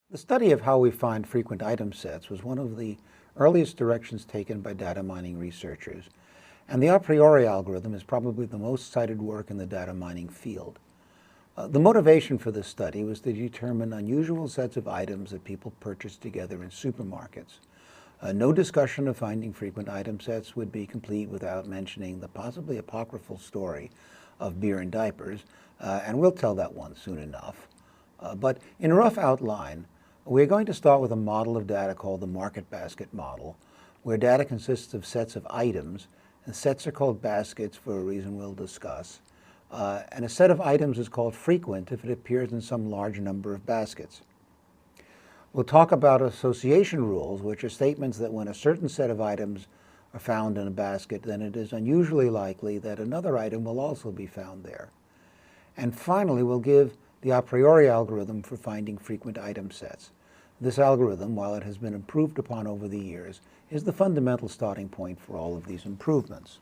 The study of how we find frequent item sets was one of the earliest directions taken by data mining researchers, and the a priori algorithm is probably the most cited work in the data mining field. The motivation for this study was to determine unusual sets of items that people purchase together in supermarkets. No discussion of finding frequent item sets would be complete without mentioning the possibly apocryphal story of beer and diapers, and we'll tell that one soon enough. But in rough outline, we're going to start with a model of data called the market basket model, where data consists of sets of items, and sets are called baskets for a reason we'll discuss. And a set of items is called frequent if it appears in some large number of baskets. We'll talk about association rules, which are statements that when a certain set of items are found in a basket, then it is unusually likely that another item will also be found there. And finally, we'll give the a priori algorithm for finding frequent item sets. This algorithm, while it has been improved upon over the years, is the fundamental starting point for all of these improvements.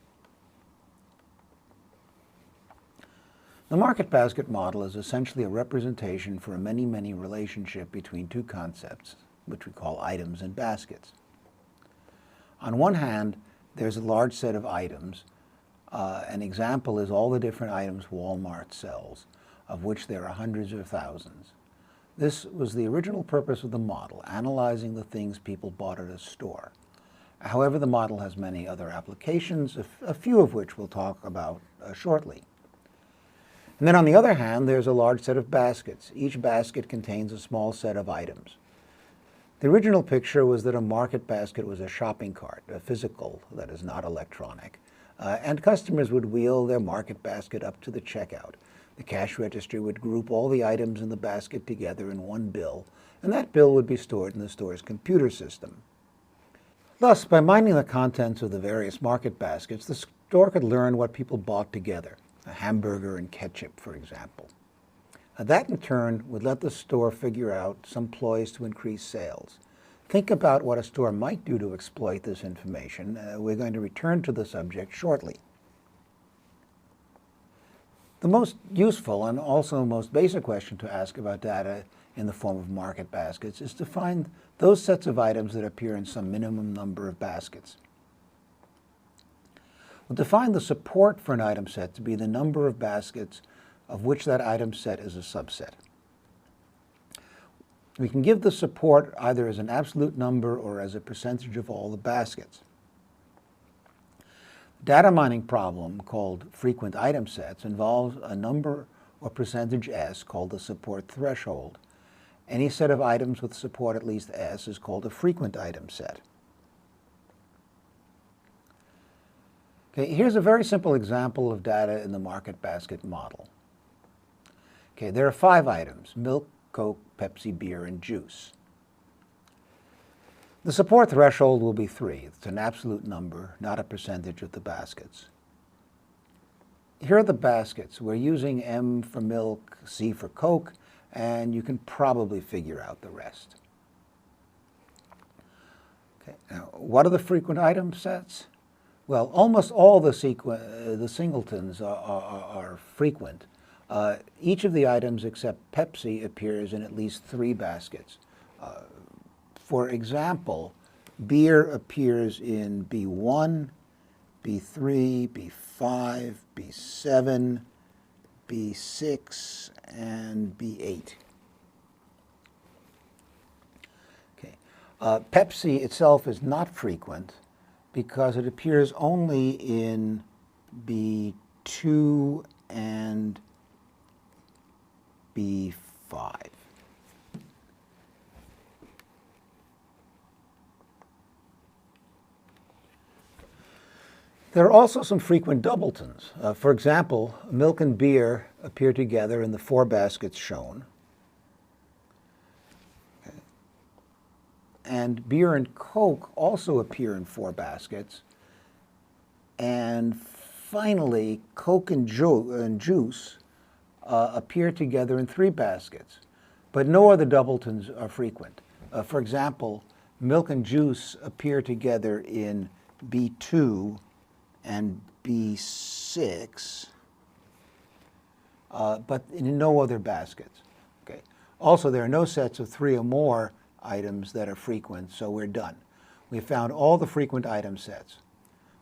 The market basket model is essentially a representation for a many-many relationship between two concepts, which we call items and baskets. On one hand, there's a large set of items. An example is all the different items Walmart sells, of which there are hundreds or thousands. This was the original purpose of the model, analyzing the things people bought at a store. However, the model has many other applications, a few of which we'll talk about shortly. And then on the other hand, there's a large set of baskets. Each basket contains a small set of items. The original picture was that a market basket was a shopping cart, a physical, that is not electronic, and customers would wheel their market basket up to the checkout. The cash register would group all the items in the basket together in one bill, and that bill would be stored in the store's computer system. Thus, by mining the contents of the various market baskets, the store could learn what people bought together, a hamburger and ketchup, for example. That, in turn, would let the store figure out some ploys to increase sales. Think about what a store might do to exploit this information. We're going to return to the subject shortly. The most useful and also most basic question to ask about data in the form of market baskets is to find those sets of items that appear in some minimum number of baskets. We'll define the support for an item set to be the number of baskets of which that item set is a subset. We can give the support either as an absolute number or as a percentage of all the baskets. The data mining problem, called frequent item sets, involves a number or percentage S called the support threshold. Any set of items with support at least S is called a frequent item set. Okay, here's a very simple example of data in the market basket model. Okay, there are 5 items: milk, Coke, Pepsi, beer, and juice. The support threshold will be 3. It's an absolute number, not a percentage of the baskets. Here are the baskets. We're using M for milk, C for Coke, and you can probably figure out the rest. Okay, now, what are the frequent item sets? Well, almost all the singletons are frequent. Each of the items except Pepsi appears in at least 3 baskets. For example, beer appears in B1, B3, B5, B7, B6, and B8. Okay. Pepsi itself is not frequent because it appears only in B2 and B5. There are also some frequent doubletons. For example, milk and beer appear together in the 4 baskets shown. Okay. And beer and Coke also appear in 4 baskets. And finally, Coke and juice appear together in 3 baskets. But no other doubletons are frequent. For example, milk and juice appear together in B2 and B6, but in no other baskets. Okay. Also, there are no sets of 3 or more items that are frequent, so we're done. We found all the frequent item sets.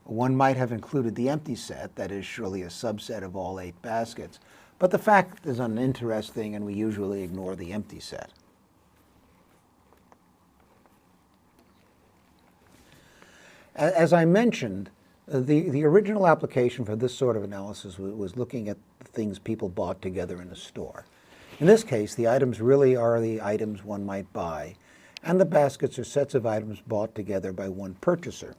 One might have included the empty set, that is surely a subset of all 8 baskets, but the fact is uninteresting and we usually ignore the empty set. As I mentioned, the original application for this sort of analysis was looking at the things people bought together in a store. In this case, the items really are the items one might buy, and the baskets are sets of items bought together by one purchaser.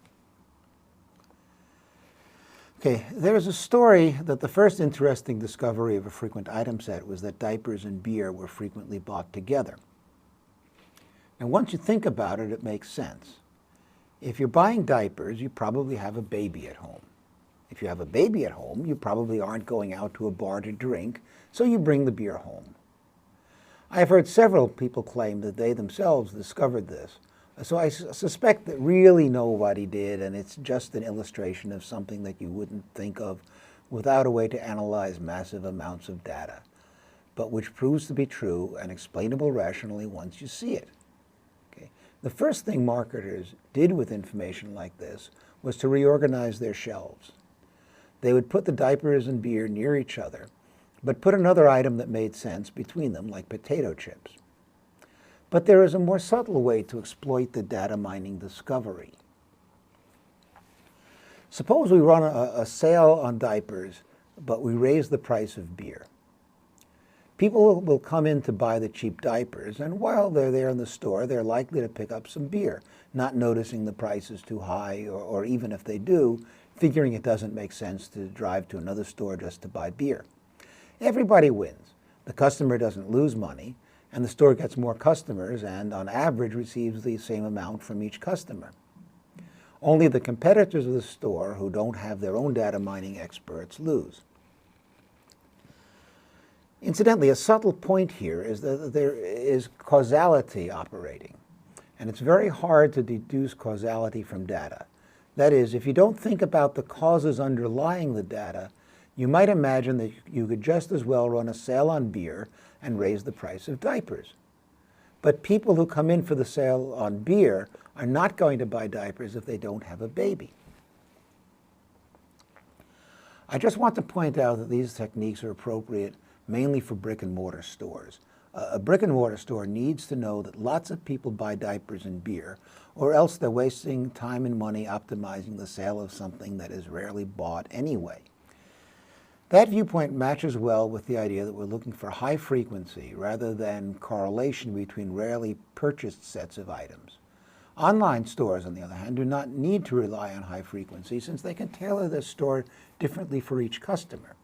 Okay, there's a story that the first interesting discovery of a frequent item set was that diapers and beer were frequently bought together. And once you think about it, it makes sense. If you're buying diapers, you probably have a baby at home. If you have a baby at home, you probably aren't going out to a bar to drink, so you bring the beer home. I've heard several people claim that they themselves discovered this, so I suspect that really nobody did, and it's just an illustration of something that you wouldn't think of without a way to analyze massive amounts of data, but which proves to be true and explainable rationally once you see it. The first thing marketers did with information like this was to reorganize their shelves. They would put the diapers and beer near each other, but put another item that made sense between them, like potato chips. But there is a more subtle way to exploit the data mining discovery. Suppose we run a sale on diapers, but we raise the price of beer. People will come in to buy the cheap diapers, and while they're there in the store, they're likely to pick up some beer, not noticing the price is too high, or even if they do, figuring it doesn't make sense to drive to another store just to buy beer. Everybody wins. The customer doesn't lose money, and the store gets more customers and, on average, receives the same amount from each customer. Only the competitors of the store, who don't have their own data mining experts, lose. Incidentally, a subtle point here is that there is causality operating, and it's very hard to deduce causality from data. That is, if you don't think about the causes underlying the data, you might imagine that you could just as well run a sale on beer and raise the price of diapers. But people who come in for the sale on beer are not going to buy diapers if they don't have a baby. I just want to point out that these techniques are appropriate mainly for brick-and-mortar stores. A brick-and-mortar store needs to know that lots of people buy diapers and beer, or else they're wasting time and money optimizing the sale of something that is rarely bought anyway. That viewpoint matches well with the idea that we're looking for high frequency rather than correlation between rarely purchased sets of items. Online stores, on the other hand, do not need to rely on high frequency since they can tailor their store differently for each customer.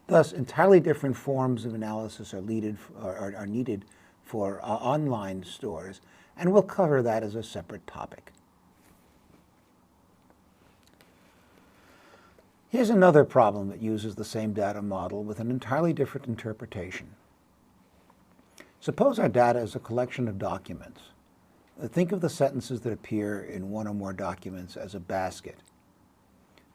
Thus, entirely different forms of analysis are needed for online stores, and we'll cover that as a separate topic. Here's another problem that uses the same data model with an entirely different interpretation. Suppose our data is a collection of documents. Think of the sentences that appear in one or more documents as a basket.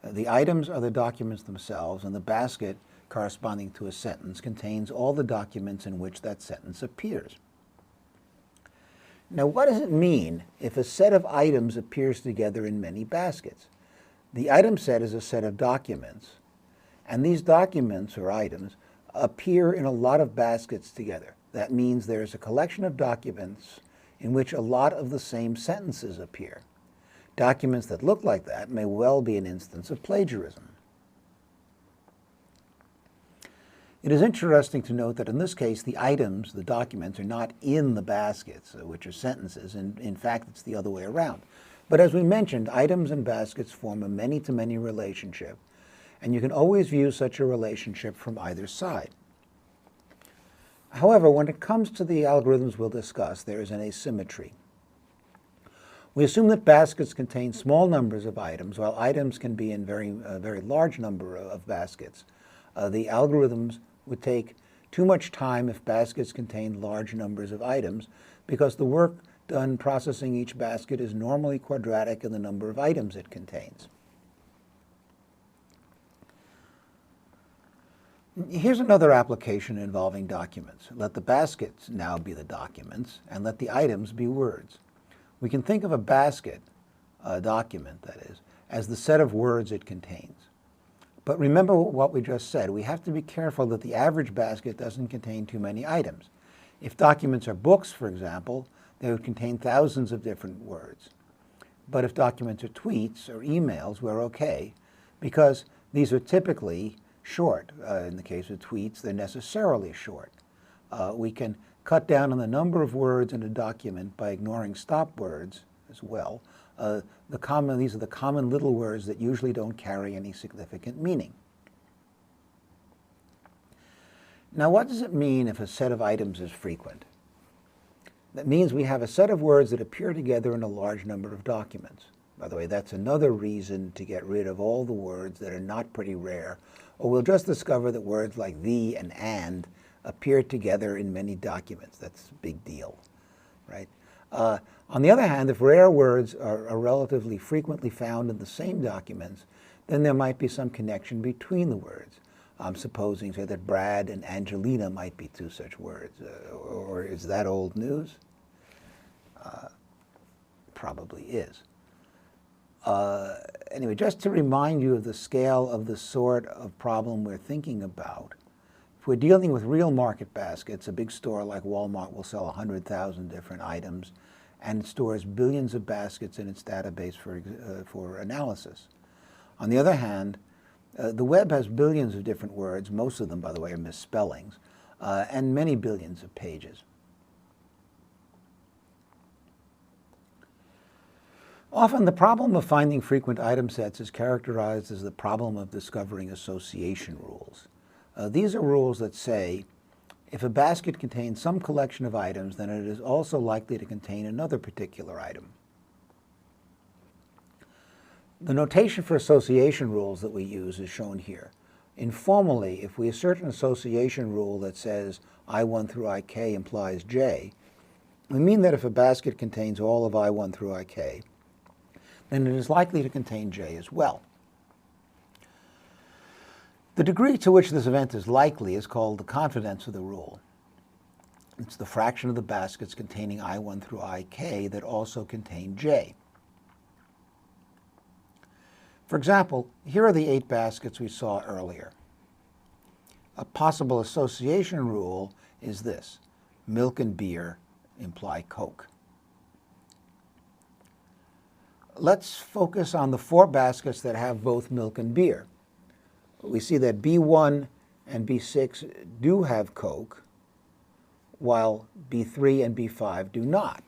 The items are the documents themselves, and the basket corresponding to a sentence contains all the documents in which that sentence appears. Now, what does it mean if a set of items appears together in many baskets? The item set is a set of documents, and these documents or items appear in a lot of baskets together. That means there is a collection of documents in which a lot of the same sentences appear. Documents that look like that may well be an instance of plagiarism. It is interesting to note that in this case, the items, the documents, are not in the baskets, which are sentences, and in fact, it's the other way around. But as we mentioned, items and baskets form a many-to-many relationship, and you can always view such a relationship from either side. However, when it comes to the algorithms we'll discuss, there is an asymmetry. We assume that baskets contain small numbers of items, while items can be in a very large number of baskets. The algorithms would take too much time if baskets contained large numbers of items, because the work done processing each basket is normally quadratic in the number of items it contains. Here's another application involving documents. Let the baskets now be the documents, and let the items be words. We can think of a basket, a document that is, as the set of words it contains. But remember what we just said. We have to be careful that the average basket doesn't contain too many items. If documents are books, for example, they would contain thousands of different words. But if documents are tweets or emails, we're okay, because these are typically short. In the case of tweets, they're necessarily short. We can cut down on the number of words in a document by ignoring stop words as well. These are the common little words that usually don't carry any significant meaning. Now, what does it mean if a set of items is frequent? That means we have a set of words that appear together in a large number of documents. By the way, that's another reason to get rid of all the words that are not pretty rare, or we'll just discover that words like the and appear together in many documents. That's a big deal, right? On the other hand, if rare words are relatively frequently found in the same documents, then there might be some connection between the words. I'm supposing, say, that Brad and Angelina might be two such words. Or is that old news? Probably is. Anyway, just to remind you of the scale of the sort of problem we're thinking about, if we're dealing with real market baskets, a big store like Walmart will sell 100,000 different items and stores billions of baskets in its database for analysis. On the other hand, the web has billions of different words, most of them, by the way, are misspellings, and many billions of pages. Often the problem of finding frequent item sets is characterized as the problem of discovering association rules. These are rules that say, if a basket contains some collection of items, then it is also likely to contain another particular item. The notation for association rules that we use is shown here. Informally, if we assert an association rule that says I1 through Ik implies J, we mean that if a basket contains all of I1 through Ik, then it is likely to contain J as well. The degree to which this event is likely is called the confidence of the rule. It's the fraction of the baskets containing I1 through Ik that also contain J. For example, here are the 8 baskets we saw earlier. A possible association rule is this: milk and beer imply Coke. Let's focus on the 4 baskets that have both milk and beer. We see that B1 and B6 do have Coke, while B3 and B5 do not.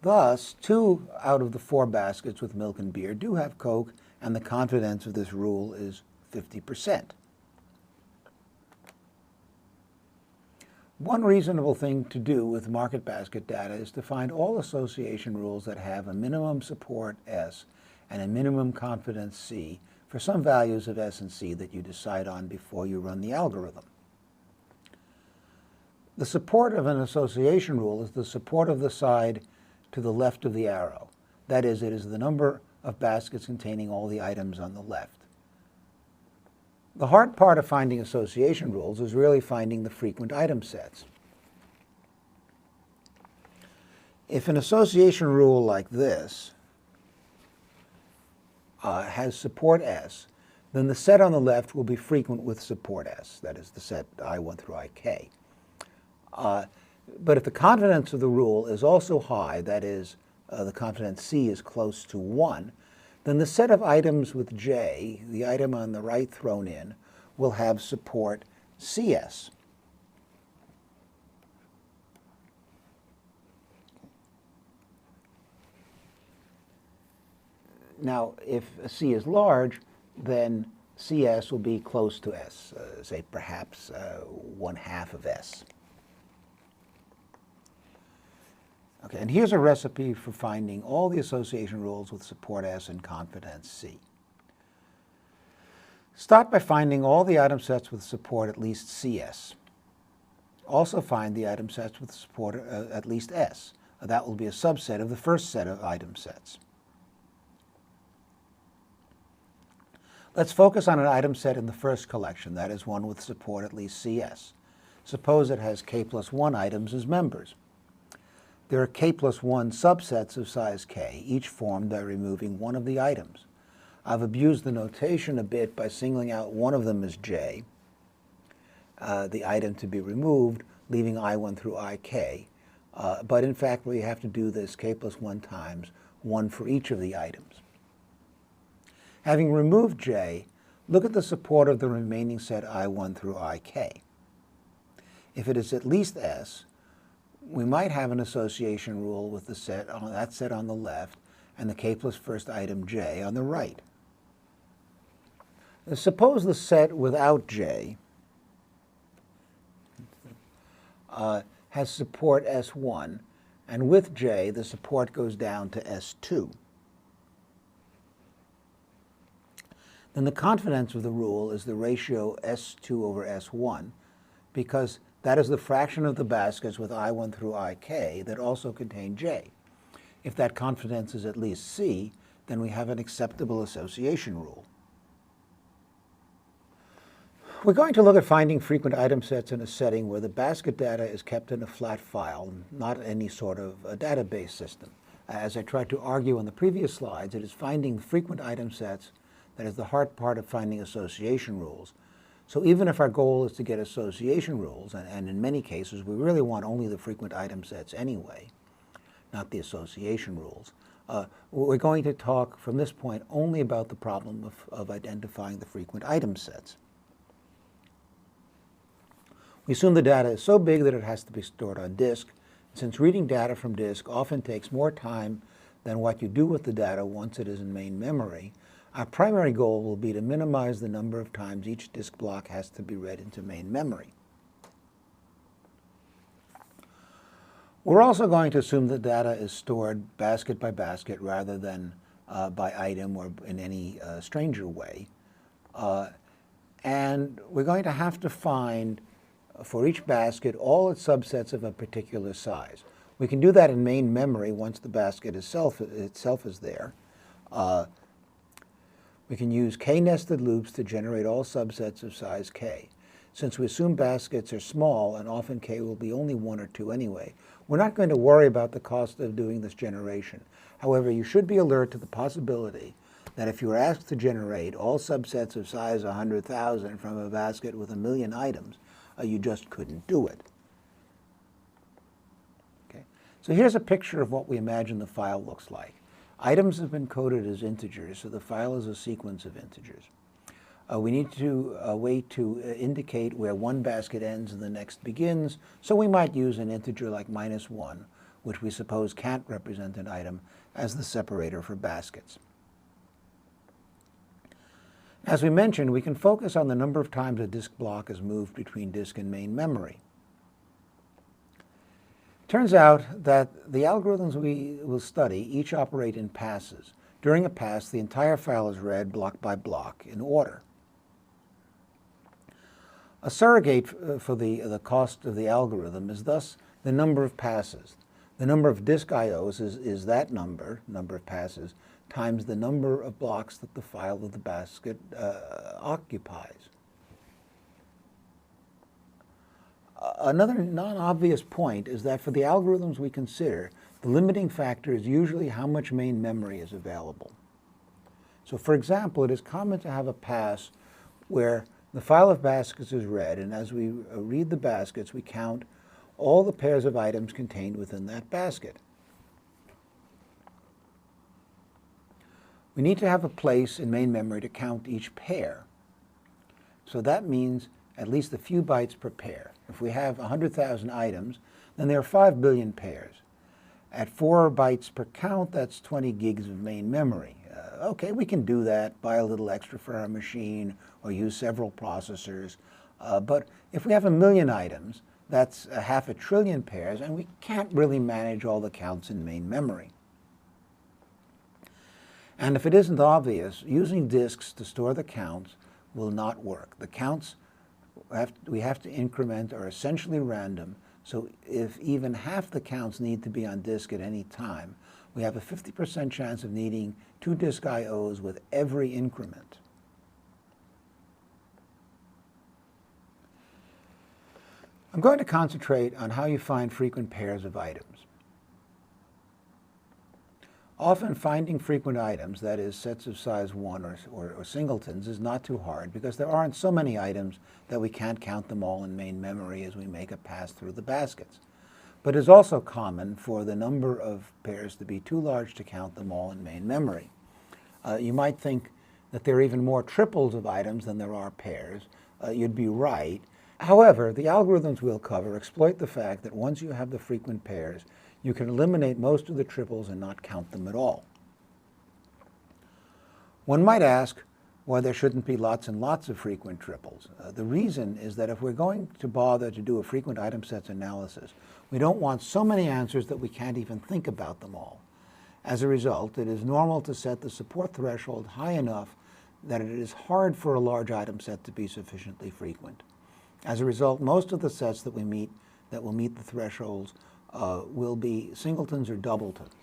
Thus, 2 out of the 4 baskets with milk and beer do have Coke, and the confidence of this rule is 50%. One reasonable thing to do with market basket data is to find all association rules that have a minimum support S and a minimum confidence C for some values of S and C that you decide on before you run the algorithm. The support of an association rule is the support of the side to the left of the arrow. That is, it is the number of baskets containing all the items on the left. The hard part of finding association rules is really finding the frequent item sets. If an association rule like this has support S, then the set on the left will be frequent with support S, that is the set I1 through Ik. But if the confidence of the rule is also high, that is, the confidence C is close to 1, then the set of items with J, the item on the right thrown in, will have support CS. Now, if C is large, then CS will be close to S, say perhaps 1/2 of S. Okay, and here's a recipe for finding all the association rules with support S and confidence C. Start by finding all the item sets with support at least CS. Also find the item sets with support at least S. That will be a subset of the first set of item sets. Let's focus on an item set in the first collection, that is one with support at least CS. Suppose it has k plus 1 items as members. There are k plus 1 subsets of size k, each formed by removing one of the items. I've abused the notation a bit by singling out one of them as j, the item to be removed, leaving I1 through Ik. But in fact, we have to do this k plus 1 times 1 for each of the items. Having removed j, look at the support of the remaining set I1 through Ik. If it is at least S, we might have an association rule with the set on that set on the left and the k plus first item j on the right. Suppose the set without j has support S1, and with j the support goes down to S2. Then the confidence of the rule is the ratio S2 over S1, because that is the fraction of the baskets with I1 through Ik that also contain j. If that confidence is at least C, then we have an acceptable association rule. We're going to look at finding frequent item sets in a setting where the basket data is kept in a flat file, not any sort of a database system. As I tried to argue on the previous slides, it is finding frequent item sets that is the hard part of finding association rules. So even if our goal is to get association rules, and in many cases we really want only the frequent item sets anyway, not the association rules, we're going to talk from this point only about the problem of identifying the frequent item sets. We assume the data is so big that it has to be stored on disk. Since reading data from disk often takes more time than what you do with the data once it is in main memory, our primary goal will be to minimize the number of times each disk block has to be read into main memory. We're also going to assume that data is stored basket by basket rather than by item or in any stranger way. And we're going to have to find for each basket all its subsets of a particular size. We can do that in main memory once the basket itself is there. We can use k-nested loops to generate all subsets of size k. Since we assume baskets are small and often k will be only 1 or 2 anyway, we're not going to worry about the cost of doing this generation. However, you should be alert to the possibility that if you were asked to generate all subsets of size 100,000 from a basket with 1,000,000 items, you just couldn't do it. Okay. So here's a picture of what we imagine the file looks like. Items have been coded as integers, so the file is a sequence of integers. We need a way to indicate where one basket ends and the next begins, so we might use an integer like -1, which we suppose can't represent an item, as the separator for baskets. As we mentioned, we can focus on the number of times a disk block is moved between disk and main memory. Turns out that the algorithms we will study each operate in passes. During a pass, the entire file is read block by block in order. A surrogate for the cost of the algorithm is thus the number of passes. The number of disk IOs is that number of passes, times the number of blocks that the file of the basket occupies. Another non-obvious point is that for the algorithms we consider, the limiting factor is usually how much main memory is available. So for example, it is common to have a pass where the file of baskets is read, and as we read the baskets, we count all the pairs of items contained within that basket. We need to have a place in main memory to count each pair. So that means at least a few bytes per pair. If we have 100,000 items, then there are 5 billion pairs. At 4 bytes per count, that's 20 gigs of main memory. Okay, we can do that, buy a little extra for our machine, or use several processors. But if we have 1,000,000 items, that's 500 billion pairs, and we can't really manage all the counts in main memory. And if it isn't obvious, using disks to store the counts will not work. The counts we have to increment are essentially random, so if even half the counts need to be on disk at any time, we have a 50% chance of needing 2 disk IOs with every increment. I'm going to concentrate on how you find frequent pairs of items. Often finding frequent items, that is, sets of size 1 or singletons, is not too hard because there aren't so many items that we can't count them all in main memory as we make a pass through the baskets. But it is also common for the number of pairs to be too large to count them all in main memory. You might think that there are even more triples of items than there are pairs. You'd be right. However, the algorithms we'll cover exploit the fact that once you have the frequent pairs, you can eliminate most of the triples and not count them at all. One might ask why there shouldn't be lots and lots of frequent triples. The reason is that if we're going to bother to do a frequent item sets analysis, we don't want so many answers that we can't even think about them all. As a result, it is normal to set the support threshold high enough that it is hard for a large item set to be sufficiently frequent. As a result, most of the sets that will meet the thresholds will be singletons or doubletons.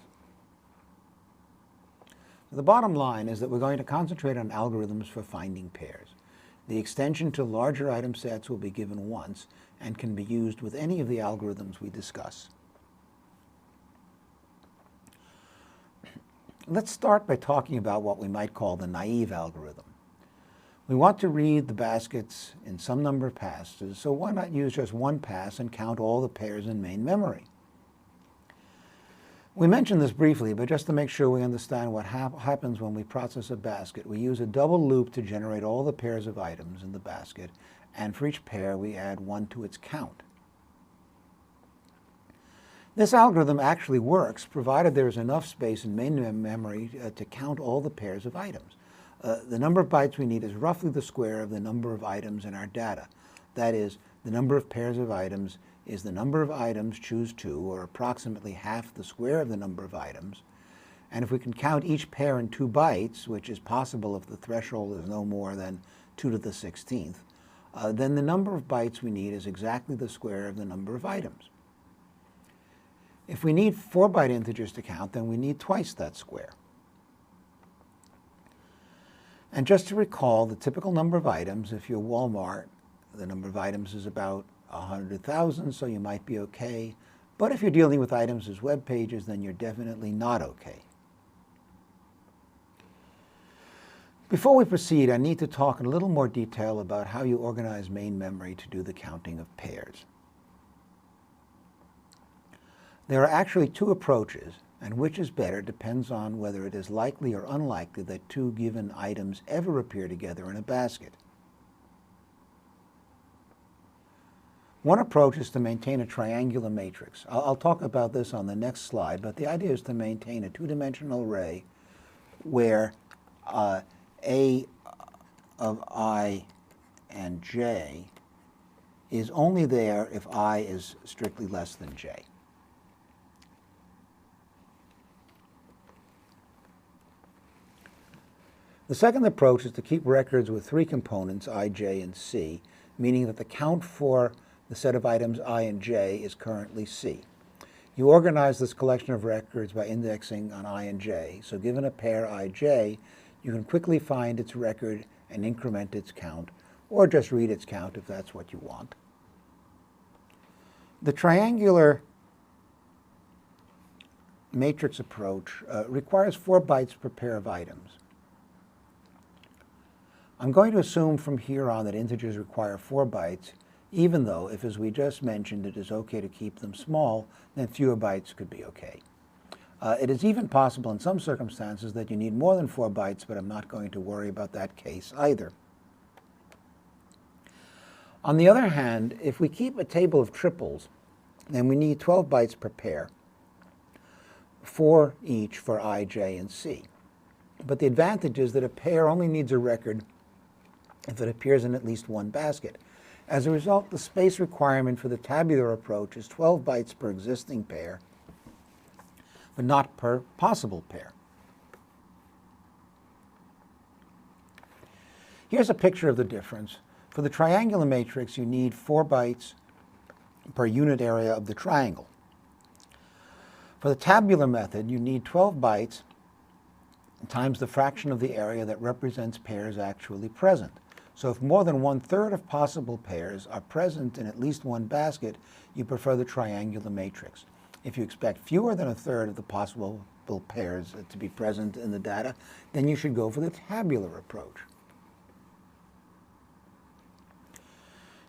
The bottom line is that we're going to concentrate on algorithms for finding pairs. The extension to larger item sets will be given once and can be used with any of the algorithms we discuss. Let's start by talking about what we might call the naive algorithm. We want to read the baskets in some number of passes, so why not use just one pass and count all the pairs in main memory? We mentioned this briefly, but just to make sure we understand what happens when we process a basket, we use a double loop to generate all the pairs of items in the basket, and for each pair we add 1 to its count. This algorithm actually works, provided there is enough space in main memory to count all the pairs of items. The number of bytes we need is roughly the square of the number of items in our data. That is, the number of pairs of items is the number of items, choose 2, or approximately half the square of the number of items. And if we can count each pair in 2 bytes, which is possible if the threshold is no more than 2 to the 16th, then the number of bytes we need is exactly the square of the number of items. If we need 4-byte integers to count, then we need twice that square. And just to recall, the typical number of items, if you're Walmart, the number of items is about 100,000, so you might be okay. But if you're dealing with items as web pages, then you're definitely not okay. Before we proceed, I need to talk in a little more detail about how you organize main memory to do the counting of pairs. There are actually 2 approaches, and which is better depends on whether it is likely or unlikely that 2 given items ever appear together in a basket. One approach is to maintain a triangular matrix. I'll talk about this on the next slide, but the idea is to maintain a 2-dimensional array where A of I and J is only there if I is strictly less than J. The second approach is to keep records with 3 components, I, J, and C, meaning that the count for the set of items I and J is currently C. You organize this collection of records by indexing on I and J, so given a pair IJ, you can quickly find its record and increment its count, or just read its count if that's what you want. The triangular matrix approach requires 4 bytes per pair of items. I'm going to assume from here on that integers require 4 bytes, even though, if as we just mentioned, it is okay to keep them small, then fewer bytes could be okay. It is even possible in some circumstances that you need more than 4 bytes, but I'm not going to worry about that case either. On the other hand, if we keep a table of triples, then we need 12 bytes per pair, 4 each for I, J, and C. But the advantage is that a pair only needs a record if it appears in at least one basket. As a result, the space requirement for the tabular approach is 12 bytes per existing pair, but not per possible pair. Here's a picture of the difference. For the triangular matrix, you need 4 bytes per unit area of the triangle. For the tabular method, you need 12 bytes times the fraction of the area that represents pairs actually present. So if more than 1/3 of possible pairs are present in at least one basket, you prefer the triangular matrix. If you expect fewer than 1/3 of the possible pairs to be present in the data, then you should go for the tabular approach.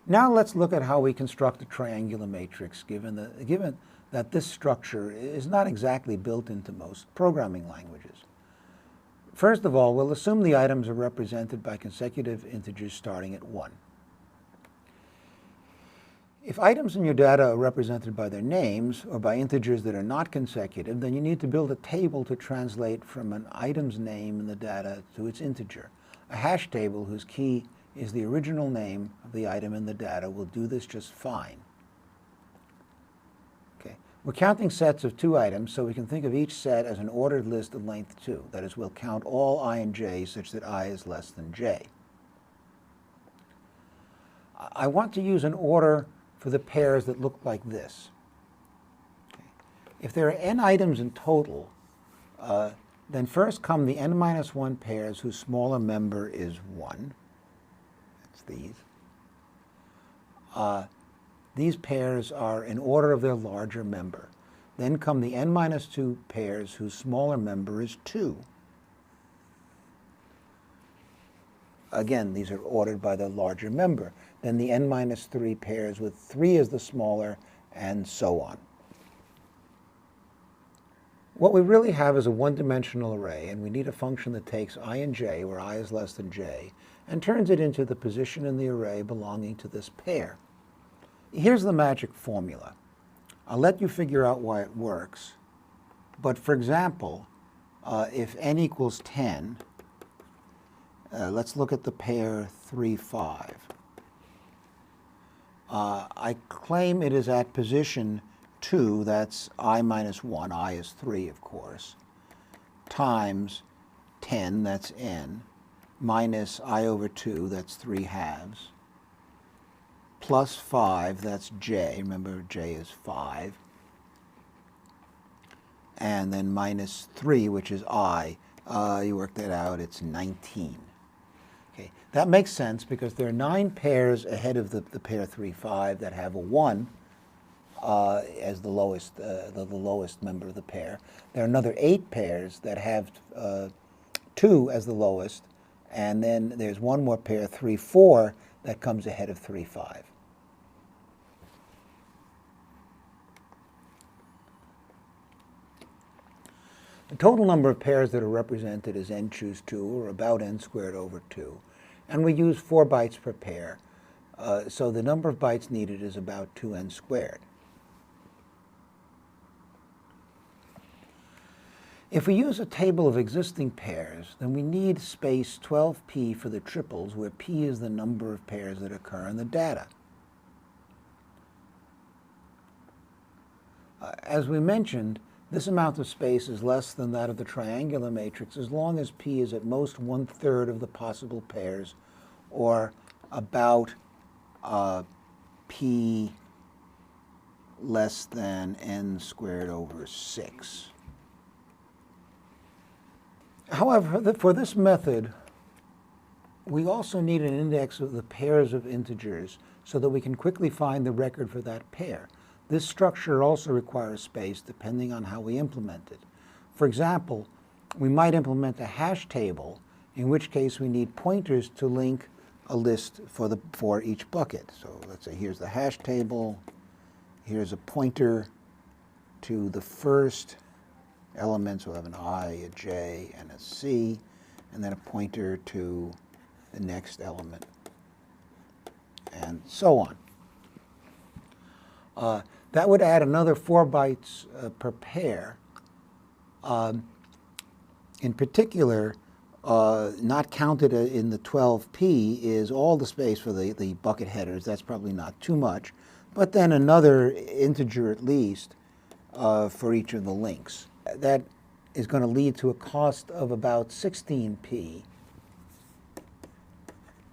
Now let's look at how we construct a triangular matrix, given that this structure is not exactly built into most programming languages. First of all, we'll assume the items are represented by consecutive integers starting at 1. If items in your data are represented by their names or by integers that are not consecutive, then you need to build a table to translate from an item's name in the data to its integer. A hash table whose key is the original name of the item in the data will do this just fine. We're counting sets of 2 items, so we can think of each set as an ordered list of length 2. That is, we'll count all I and j such that I is less than j. I want to use an order for the pairs that look like this. If there are n items in total, then first come the n-1 pairs whose smaller member is 1. That's these. These pairs are in order of their larger member. Then come the n-2 pairs whose smaller member is 2. Again, these are ordered by their larger member. Then the n-3 pairs with 3 as the smaller, and so on. What we really have is a one-dimensional array, and we need a function that takes I and j, where I is less than j, and turns it into the position in the array belonging to this pair. Here's the magic formula. I'll let you figure out why it works. But for example, if n equals 10, let's look at the pair 3, 5. I claim it is at position 2, that's I minus 1, I is 3, of course, times 10, that's n, minus I over 2, that's 3 halves, plus 5, that's j, remember j is 5, and then minus 3, which is I. You work that out, it's 19. Okay, that makes sense because there are 9 pairs ahead of the pair 3, 5 that have a 1 as the lowest member of the pair. There are another 8 pairs that have 2 as the lowest, and then there's one more pair, 3, 4, that comes ahead of 3, 5. The total number of pairs that are represented is n choose 2, or about n squared over 2. And we use 4 bytes per pair, so the number of bytes needed is about 2n squared. If we use a table of existing pairs, then we need space 12p for the triples, where p is the number of pairs that occur in the data. As we mentioned, this amount of space is less than that of the triangular matrix as long as p is at most 1/3 of the possible pairs, or about p less than n squared over 6. However, for this method, we also need an index of the pairs of integers so that we can quickly find the record for that pair. This structure also requires space depending on how we implement it. For example, we might implement a hash table, in which case we need pointers to link a list for each bucket. So let's say here's the hash table, here's a pointer to the first element, so we'll have an I, a J, and a C, and then a pointer to the next element, and so on. That would add another 4 bytes per pair. In particular, not counted in the 12p is all the space for the bucket headers. That's probably not too much. But then another integer at least for each of the links. That is going to lead to a cost of about 16p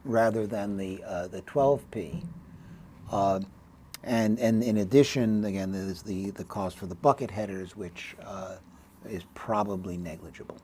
rather than the 12p. And in addition, again, there's the cost for the bucket headers, which is probably negligible.